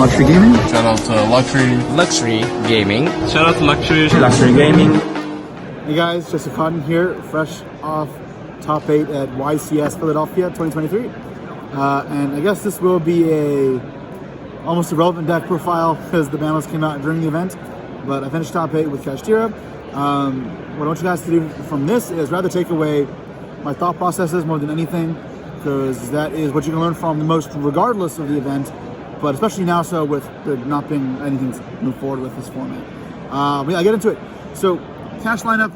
Luxury Gaming. Shout out to Luxury Gaming. Shout out to Luxury Gaming. Hey guys, just a Kotton here, fresh off top 8 at YCS Philadelphia 2023. And I guess this will be almost irrelevant deck profile because the banners came out during the event. But I finished top 8 with Kashtira. What I want you guys to do from this is rather take away my thought processes more than anything, because that is what you can learn from the most regardless of the event, but especially now so with there not being anything to move forward with this format. But yeah, I get into it. So cash lineup,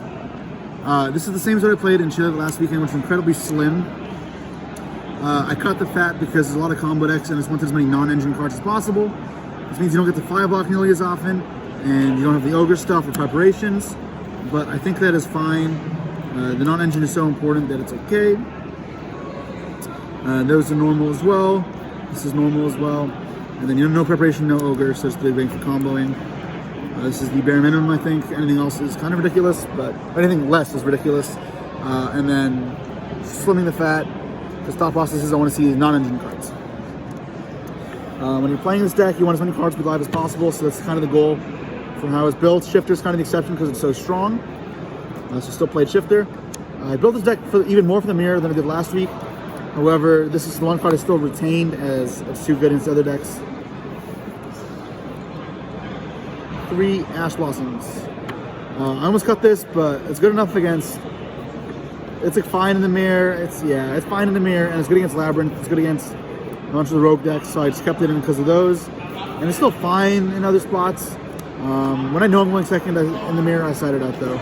this is the same as what I played in Chile last weekend, which is incredibly slim. I cut the fat because there's a lot of combo decks and I just wanted as many non-engine cards as possible. This means you don't get the fire block nearly as often, and you don't have the ogre stuff or preparations, but I think that is fine. The non-engine is so important that it's okay. Those are normal as well. This is normal as well. And then no preparation, no ogre, so it's the big for comboing. This is the bare minimum, I think. Anything else is kind of ridiculous, but anything less is ridiculous. And then slimming the fat. The thought process is I want to see non-engine cards. When you're playing this deck, you want as many cards to be live as possible, so that's kind of the goal for how it's built. Shifter's kind of the exception because it's so strong. So still played Shifter. I built this deck even more for the mirror than I did last week. However, this is the one card I still retained as it's too good against other decks. 3 Ash Blossoms. I almost cut this, but it's good enough against. It's like fine in the mirror. It's fine in the mirror, and it's good against Labyrinth. It's good against a bunch of the rogue decks, so I just kept it in because of those. And it's still fine in other spots. When I know I'm going second in the mirror, I side it out though.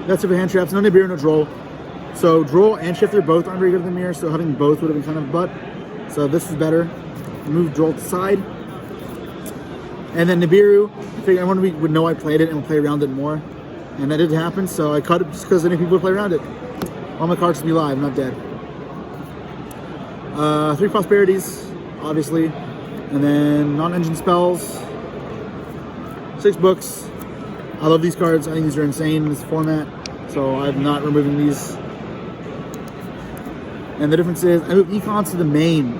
That's it for hand traps. No Nibiru, no Droll. So Droll and Shifter both aren't very good in the mirror, so having both would have been kind of butt. So this is better. Move Droll to the side. And then Nibiru, I figured everyone would know I played it and would play around it more. And that did happen, so I cut it just because any people would play around it. All my cards would be live, not dead. 3 Prosperities, obviously. And then non-engine spells. 6 books. I love these cards. I think these are insane in this format, so I'm not removing these. And the difference is I moved Econs to the main.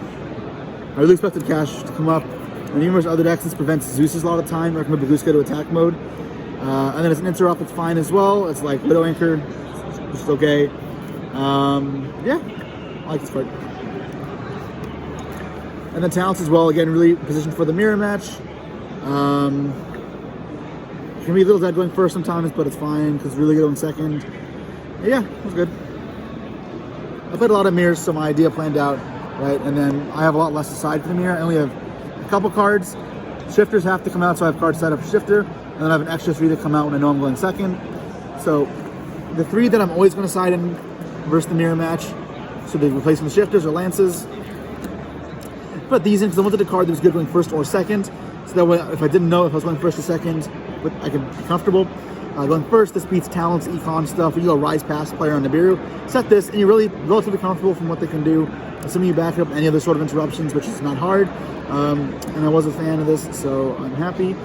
I really expected Cash to come up. And even with other decks, this prevents Zeus's a lot of time. I can move Baguska to attack mode. And then it's an interrupt, it's fine as well. It's like Widow Anchor, which is okay. Yeah, I like this card. And then Talents as well, again, really positioned for the mirror match. Can be a little dead going first sometimes, but it's fine because it's really good going second. Yeah, it was good. I played a lot of mirrors, so my idea planned out, right? And then I have a lot less aside for the mirror. I only have a couple cards. Shifters have to come out, so I have cards set up for Shifter. And then I have an extra 3 that come out when I know I'm going second. So the 3 that I'm always going to side in versus the mirror match should be replacing the Shifters or Lances. Put these in because I wanted a card that was good going first or second. So that way, if I didn't know if I was going first or second, but I could be comfortable. Going first, this beats Talents, Econ stuff. You go Rise Past player on Nibiru. Set this, and you're really relatively comfortable from what they can do. Assuming you back up any other sort of interruptions, which is not hard. And I was a fan of this, so I'm happy.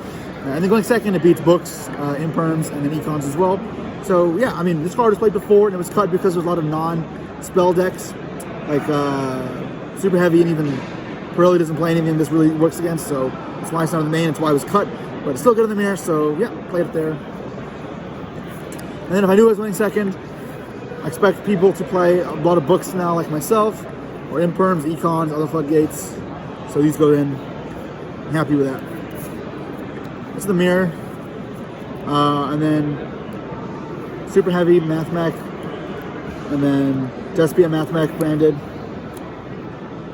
And then going second, it beats Books, Imperms, and then Econs as well. So yeah, I mean, this card was played before, and it was cut because there's a lot of non-spell decks, like Super Heavy, and even Pearly doesn't play anything this really works against, so that's why it's not in the main, that's why it was cut. But it's still good in the mirror, so yeah, played it there. And then if I knew I was winning second, I expect people to play a lot of Books now, like myself, or Imperms, Econs, other Floodgates. So these go in. I'm happy with that. This is the mirror. And then Super Heavy, Mathmech, and then Despia Mathmech branded.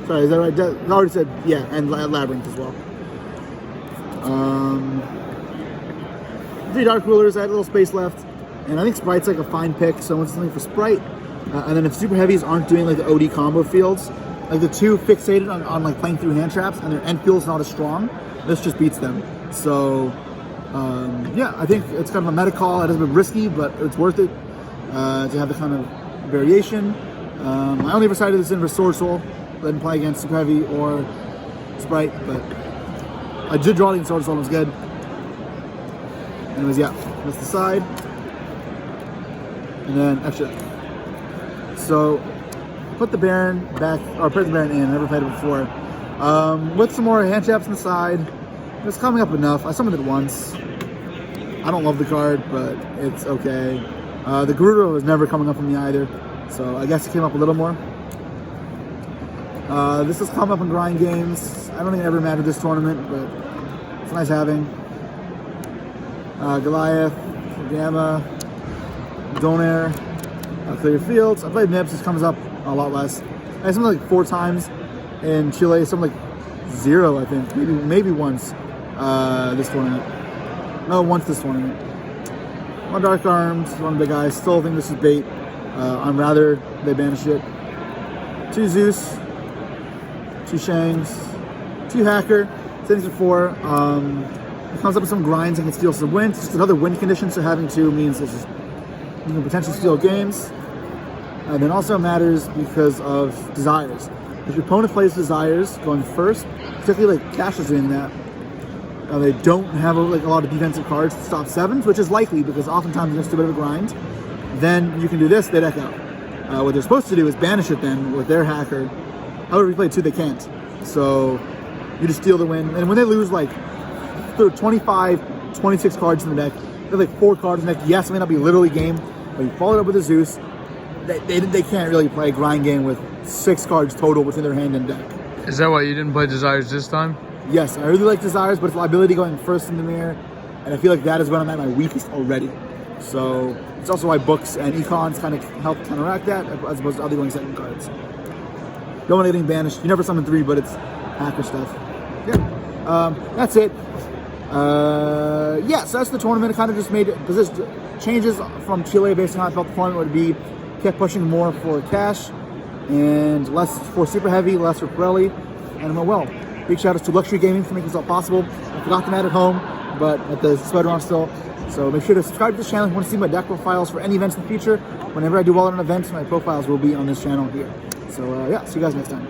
Sorry, is that right? I already said, yeah, and Labyrinth as well. 3 Dark Rulers, I had a little space left, and I think Sprite's like a fine pick, so I want something for Sprite. And then if Super Heavies aren't doing like the OD combo fields, like the 2 fixated on like playing through hand traps, and their end field's not as strong, this just beats them. So yeah, I think it's kind of a meta call. It is a bit risky, but it's worth it to have the kind of variation. I only ever sided this in for Sword Soul. I didn't play against Super Heavy or Sprite, but I did draw it in Sword Soul, it was good. Anyways, yeah, that's the side. And then extra. So put the Baron back, or put the Baron in. I never played it before. With some more hand traps on the side. It's coming up enough. I summoned it once. I don't love the card, but it's okay. The Gerudo was never coming up for me either, so I guess it came up a little more. This has come up in grind games. I don't think it ever mattered this tournament, but it's nice having. Goliath, Gamma, Donair, Clear Your Fields. I played Nips, this comes up a lot less. I had something like 4 times in Chile, something like 0, I think. Maybe once this tournament. No, once this tournament. 1 Dark Arms, 1 Big Eyes. Still think this is bait. I'm rather they banish it. 2 Zeus, 2 Shangs, 2 Hacker, settings for 4. It comes up with some grinds and can steal some wins. It's just another win condition, so having 2 means it's just, you can potentially steal games. And then also matters because of desires. If your opponent plays desires going first, particularly like Cash is doing that, they don't have a lot of defensive cards to stop 7s, which is likely because oftentimes it's just a bit of a grind. Then you can do this, they deck out. What they're supposed to do is banish it then with their Hacker. However, if you play 2, they can't. So you just steal the win. And when they lose like 25, 26 cards in the deck, they have like 4 cards in the deck. Yes, it may not be literally game, but you follow it up with a Zeus. They can't really play a grind game with 6 cards total within their hand and deck. Is that why you didn't play Desires this time? Yes, I really like Desires, but it's liability going first in the mirror, and I feel like that is when I'm at my weakest already. So it's also why books and econs kind of help counteract that, as opposed to other going second cards. Don't want anything banished. You never summon 3, but it's Hacker stuff. Yeah, that's it. Yeah, so that's the tournament. It kind of just made changes from Chile based on how I felt the tournament would be. Kept pushing more for Cash and less for Super Heavy, less for Pirelli, and went well. Big shout outs to Luxury Gaming for making this all possible. I forgot them at home, but at the sweater on still. So make sure to subscribe to this channel if you want to see my deck profiles for any events in the future. Whenever I do well at an event, my profiles will be on this channel here. So yeah, see you guys next time.